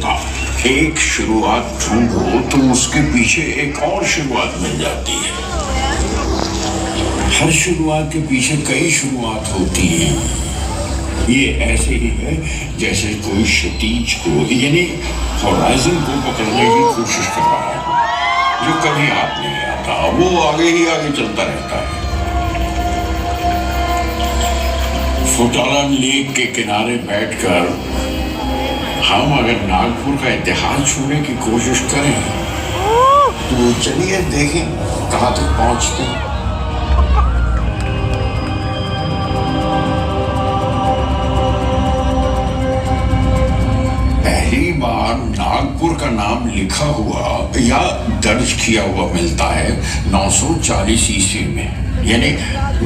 होता। एक शुरुआत ढूंढो तो उसके पीछे एक और शुरुआत मिल जाती है। हर शुरुआत के पीछे कई शुरुआत होती हैं। ये ऐसे ही है जैसे कोई क्षितिज को यानी होराइजन को पकड़ने की कोशिश कर रहा है, जो कभी हाथ नहीं आता, वो आगे ही आगे चलता रहता है। फुटाला लेक के किनारे बैठकर हम अगर नागपुर का इतिहास छूने की कोशिश करें तो चलिए देखें कहां तक पहुंचते हैं। पहली बार नागपुर का नाम लिखा हुआ या दर्ज किया हुआ मिलता है 940 ईस्वी में, यानी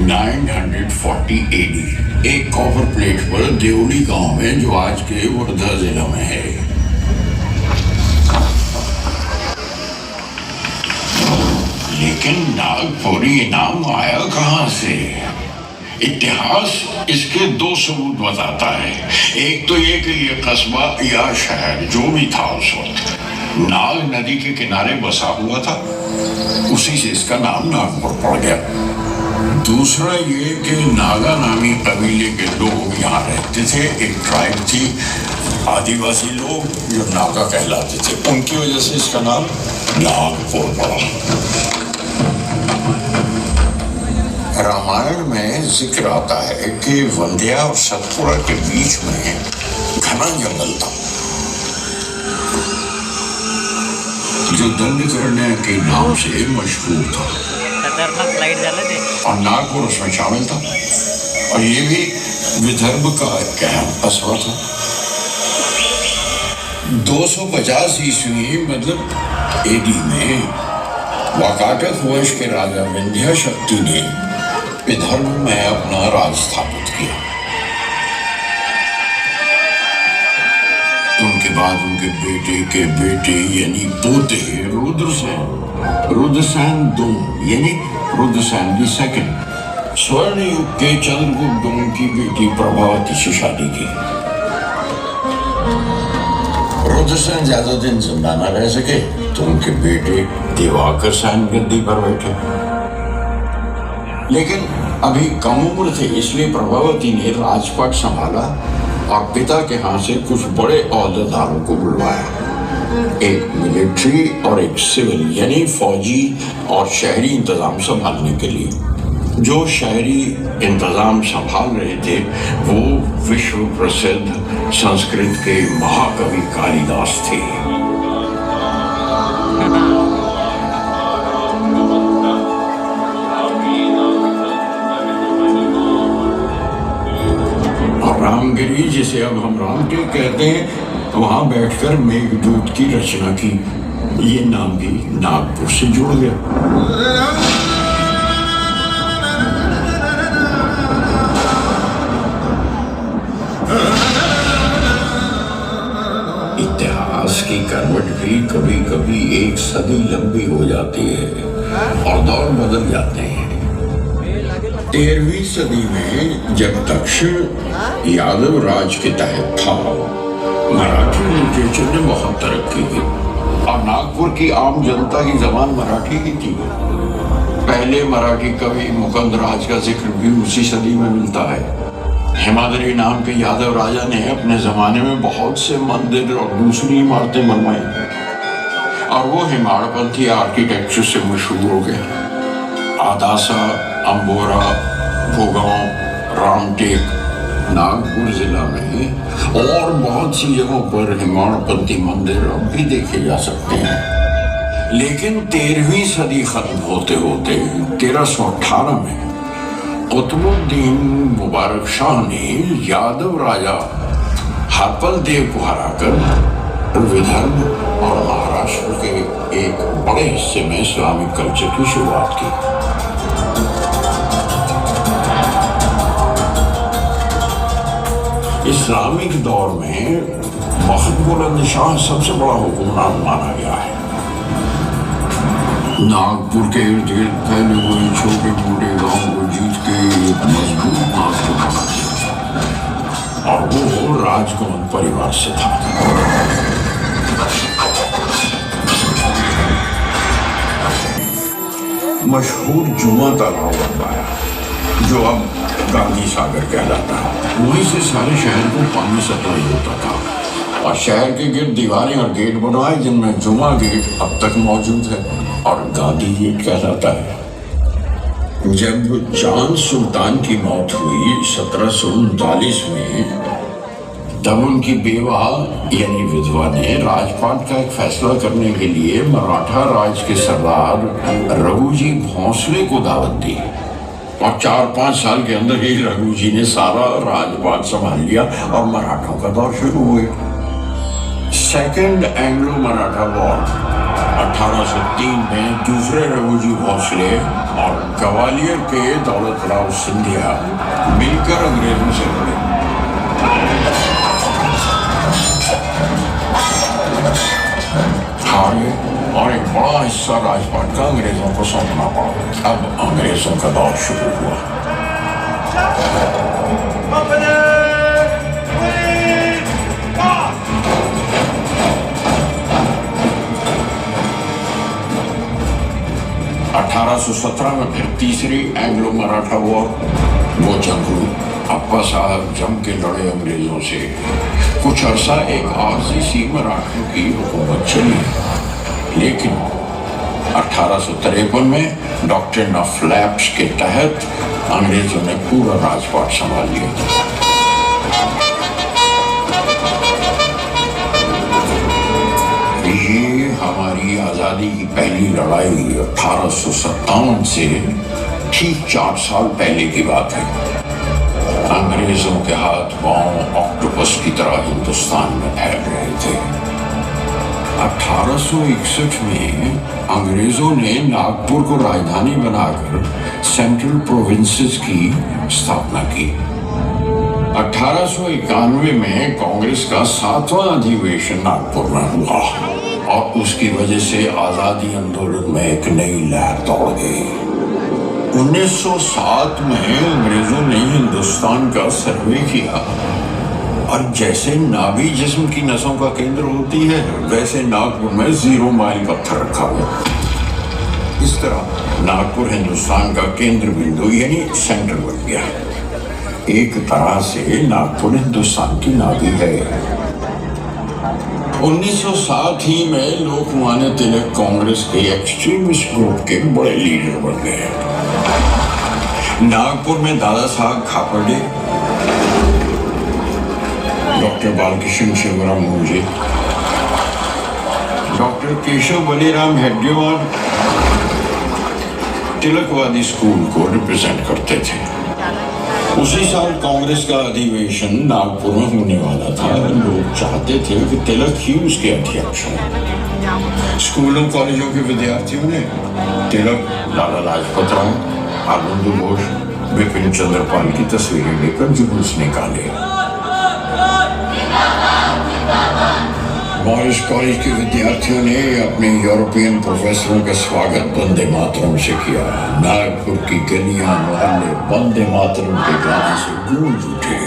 940 AD। एक कॉपर प्लेट पर देवली गांव में, जो आज के वर्धा जिला में है। लेकिन नागपुर ये नाम आया कहां से? इतिहास इसके दो सबूत बताता है। एक तो ये कि ये कस्बा या शहर जो भी था उस वक्त नाग नदी के किनारे बसा हुआ था, उसी से इसका नाम नागपुर पड़ गया। दूसरा ये कि नागा नामी कबीले के लोग यहाँ रहते थे। एक ट्राइब थी, आदिवासी लोग जो नागा कहलाते थे, उनकी वजह से इसका नाम नागपुर पड़ा। रामायण में जिक्र आता है कि वंध्या और सतपुड़ा के बीच में घना जंगल था, जो दंडकर्ण के नाम से मशहूर था, और नागपुर उसमें शामिल था। और ये भी विदर्भ का एक अहम कस्बा था। 250 ईस्वी मतलब AD में वाकाटक वंश के राजा विंध्या शक्ति ने विदर्भ में अपना राज स्थापित किया। उनके बाद उनके बेटे के बेटे यानी पोते रुद्रसेन II यानी रुद्रसेन II स्वर्ण युग के चंद्रगुप्त की बेटी प्रभावती से शादी की। रुद्रसेन ज्यादा दिन जिंदा न रह सके तो उनके बेटे दिवाकर सेन गद्दी पर बैठे, लेकिन अभी कम उम्र थे, इसलिए प्रभावती ने राजपाट संभाला और पिता के हाथ से कुछ बड़े ओहदेदारों को बुलवाया। एक मिलिट्री और एक सिविल यानी फौजी और शहरी इंतजाम संभालने के लिए। जो शहरी इंतजाम संभाल रहे थे वो विश्व प्रसिद्ध संस्कृत के महाकवि कालिदास थे। और रामगिरी, जिसे अब हम रामटेक कहते हैं, वहां बैठकर मेघदूत की रचना की। ये नाम भी नागपुर से जुड़ गया। इतिहास की करवट भी कभी कभी एक सदी लंबी हो जाती है और दौर बदल जाते हैं। 13वीं सदी में जब दक्षिण यादव राज के तहत था, मराठी लिटरेचर ने बहुत तरक्की की और नागपुर की आम जनता की जबान मराठी ही थी। पहले मराठी कवि मुकुंद राज का जिक्र भी उसी सदी में मिलता है। हेमाद्री नाम के यादव राजा ने अपने जमाने में बहुत से मंदिर और दूसरी इमारतें बनवाई और वो हिमाड़पंथी आर्किटेक्चर से मशहूर हो गए। आदासा, अंबोरा, भोगांव, रामटेक, नागपुर जिला में और बहुत सी जगहों पर हिमाड़पंथी मंदिर अब भी देखे जा सकते हैं। लेकिन 13वीं सदी खत्म होते होते 1318 में कुतुबुद्दीन मुबारक शाह ने यादव राजा हरपल देव को हराकर विदर्भ और महाराष्ट्र के एक बड़े हिस्से में इस्लामिक कल्चर की शुरुआत की। इस्लामिक दौर में महमूद बुलंद शाह सबसे बड़ा हुक्मरान माना गया है। नागपुर के इर्द गिर्द फैले हुए छोटे मोटे गांव को जीत के एक मजबूत नागपुर बना दिया और वो राजकमल परिवार से था। मशहूर जुमा तालाब बनवाया, जो अब गांधी सागर कहलाता है। वहीं से सारे शहर को पानी सप्लाई होता था और शहर के गिर्द दीवारें और गेट बनवाए, जिनमें जुमा गेट अब तक मौजूद है और गांधी गेट कहलाता है। जब चांद सुल्तान की मौत हुई 1739 में, तब उनकी बेवा यानी विधवा ने राजपाट का एक फैसला करने के लिए मराठा राज के सरदार रघुजी भोंसले को दावत दी और 4-5 साल के अंदर ही रघुजी ने सारा राजपाट संभाल लिया और मराठों का दौर शुरू हुआ। सेकेंड एंग्लो मराठा वॉर 1803 में दूसरे रघुजी भोंसले और ग्वालियर के दौलत राव सिंधिया मिलकर अंग्रेजों से लड़े। और एक बड़ा हिस्सा राजपाट का अंग्रेजों को सौंपना पड़ा। अब अंग्रेजों का दौर शुरू हुआ। 1817 में फिर तीसरी एंग्लो मराठा वॉर, वो जंग हुई। अप्पा साहब जम के लड़े अंग्रेजों से। कुछ अरसा एक आरसीसी मराठों की हुकूमत चली, लेकिन 1853 में डॉक्ट्रिन ऑफ लैप्स के तहत अंग्रेजों ने पूरा राजपाट संभाल लिया। ये हमारी आजादी की पहली लड़ाई 1857 से ठीक 4 साल पहले की बात है। अंग्रेजों के हाथ पांव ऑक्टोपस की तरह हिंदुस्तान में फैल रहे थे। 1861 में अंग्रेजों ने नागपुर को राजधानी बनाकर सेंट्रल प्रोविंसेस की स्थापना की। 1891 में कांग्रेस का 7वां अधिवेशन नागपुर में हुआ और उसकी वजह से आजादी आंदोलन में एक नई लहर दौड़ गई। 1907 में अंग्रेजों ने हिंदुस्तान का सर्वे किया और जैसे नाभि जिस्म की नसों का केंद्र होती है, वैसे नागपुर में 0 माइल पत्थर रखा हुआ। इस तरह नागपुर हिंदुस्तान का केंद्र बिंदु यानी सेंटर बन गया। एक तरह से नागपुर हिंदुस्तान की नाभि है। 1907 ही में लोकमान्य तिलक कांग्रेस के एक्सट्रीमिस्ट ग्रुप के बड़े लीडर बन गए। नागपुर में दादा साहब खापर्डे, डॉक्टर बालकृष्ण शिवराम मुंजे, डॉक्टर केशव बलीराम हेडगेवार तिलकवादी स्कूल को रिप्रेजेंट करते थे। उसी साल कांग्रेस का अधिवेशन नागपुर में होने वाला था। लोग चाहते थे कि तिलक ही उसके अध्यक्ष हों। स्कूलों कॉलेजों के विद्यार्थियों ने तिलक, लाला लाजपत राय, आनंद घोष, बिपिन चंद्र पाल की तस्वीरें लेकर जुलूस निकाले। मॉरिस कॉलेज के विद्यार्थियों ने अपने यूरोपियन प्रोफेसरों का स्वागत वंदे मातरम से किया। नागपुर की गलियां मोहल्ले वंदे मातरम के गाने से गूंज उठे।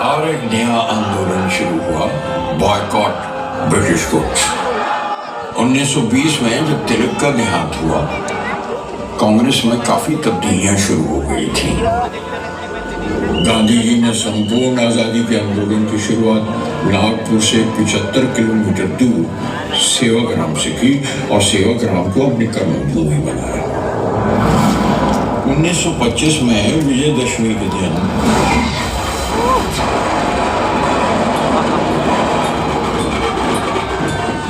और एक नया आंदोलन शुरू हुआ, बॉयकॉट ब्रिटिश गुड्स। 1920 में जब तिलक का देहांत हुआ, कांग्रेस में काफी तब्दीलियां शुरू हो गई थी। गांधी जी ने संपूर्ण आजादी के आंदोलन की शुरुआत नागपुर से 75 किलोमीटर दूर सेवाग्राम से की और सेवाग्राम को अपनी कर्मभूमि बनाया। 1925 में विजयदशमी के दिन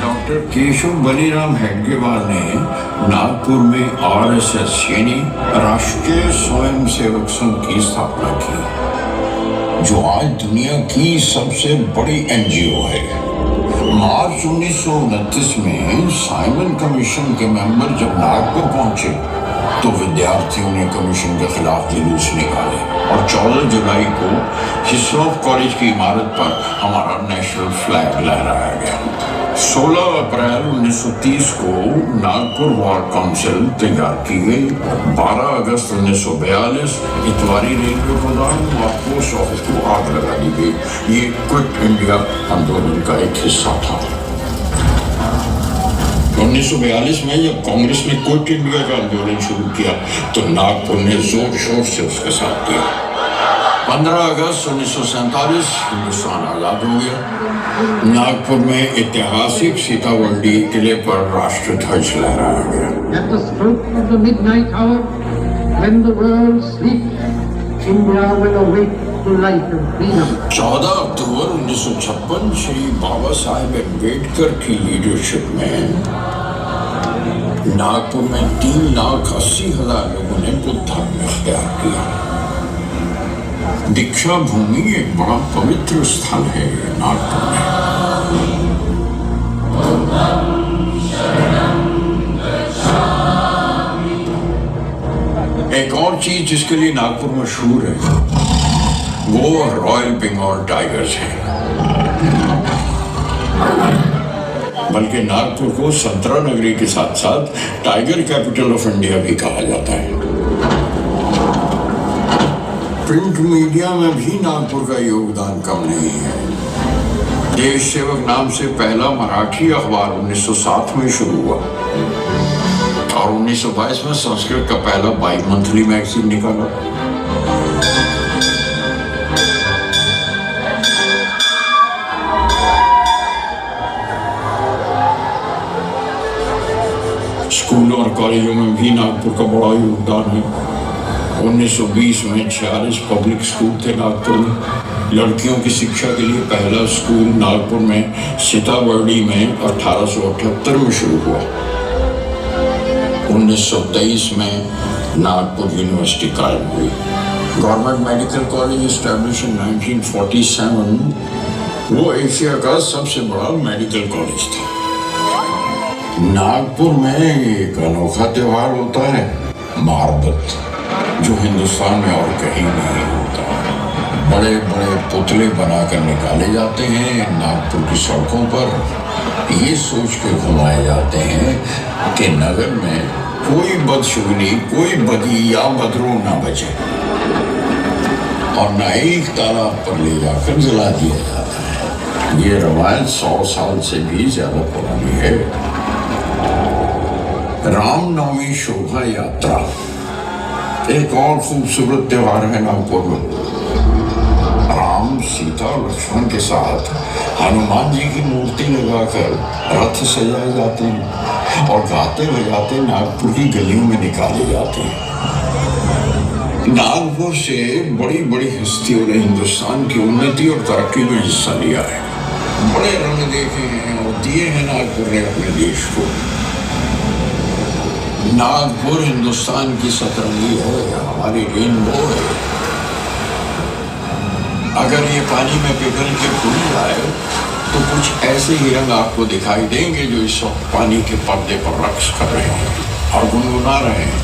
डॉक्टर केशव बलीराम हेडगेवार ने नागपुर में आरएसएस यानी राष्ट्रीय स्वयंसेवक संघ की स्थापना की, जो आज दुनिया की सबसे बड़ी एनजीओ है। मार्च 1929 में साइमन कमीशन के मेंबर जब नागपुर पहुंचे तो विद्यार्थियों ने कमीशन के खिलाफ जुलूस निकाले और 14 जुलाई को हिस्लॉप कॉलेज की इमारत पर हमारा नेशनल फ्लैग लहराया गया। 16 अप्रैल 1930 को नागपुर वार्ड काउंसिल तैयार की गई। 12 अगस्त 1942 इतवारी रेलवे गोदाम और पोस्ट ऑफिस को आग लगा दी गई। ये क्विट इंडिया आंदोलन का एक हिस्सा था। 1942 में जब कांग्रेस ने क्विट इंडिया का आंदोलन शुरू किया तो नागपुर ने जोर शोर से उसका साथ दिया। 15 अगस्त 1947 हिंदुस्तान आजाद हो गया। नागपुर में ऐतिहासिक सीताबर्डी किले पर राष्ट्र ध्वज लहराया गया। At the stroke of the midnight hour, when the world sleeps, India will awake to life and freedom. 14 अक्टूबर 1956 श्री बाबा साहेब अम्बेडकर की लीडरशिप में नागपुर में 3,80,000 लोगों ने बुद्ध धर्म इख्तियार किया। दीक्षा भूमि एक बड़ा पवित्र स्थल है नागपुर में। एक और चीज जिसके लिए नागपुर मशहूर है वो रॉयल बंगाल टाइगर्स है। बल्कि नागपुर को संतरा नगरी के साथ साथ टाइगर कैपिटल ऑफ इंडिया भी कहा जाता है। प्रिंट मीडिया में भी नागपुर का योगदान कम नहीं है। देश सेवक नाम से पहला मराठी अखबार 1907 में शुरू हुआ और 1922 में संस्कृत का पहला बाई मंथली मैगजीन निकाला। स्कूलों और कॉलेजों में भी नागपुर का बड़ा योगदान है। 1920 में 46 पब्लिक स्कूल थे नागपुर में। लड़कियों की शिक्षा के लिए पहला स्कूल नागपुर में सीताबर्डी में 1878 में शुरू हुआ। 1923 में नागपुर यूनिवर्सिटी कायम हुई। Government medical college establish in 1947 वो एशिया का सबसे बड़ा मेडिकल कॉलेज था। नागपुर में एक अनोखा त्योहार होता है मारबत, जो हिंदुस्तान में और कहीं नहीं होता। बड़े बड़े पुतले बनाकर निकाले जाते हैं नागपुर की सड़कों पर। ये सोच के घुमाए जाते हैं कि नगर में कोई बदशुगनी, कोई बदी या बदरू ना बचे और न एक तालाब पर ले जाकर जला दिया जाता है। ये रवायत 100 साल से भी ज्यादा पुरानी है। रामनवमी शोभा यात्रा एक और खूबसूरत त्योहार है नागपुर में। राम, सीता और लक्ष्मण के साथ हनुमान जी की मूर्ति लगाकर रथ सजाए जाते हैं और गाते बजाते नागपुर की गलियों में निकाले जाते हैं। नागपुर से बड़ी बड़ी हस्तियों ने हिंदुस्तान की उन्नति और तरक्की में हिस्सा लिया है। बड़े रंग देखे हैं और दिए हैं नागपुर ने अपने देश को। नागपुर हिंदुस्तान की सतरंगी है, हमारी रेनबो है। अगर ये पानी में पिघल के खुल जाए तो कुछ ऐसे ही रंग आपको दिखाई देंगे जो इस वक्त पानी के पर्दे पर रक्स कर रहे हैं और गुनगुना रहे हैं।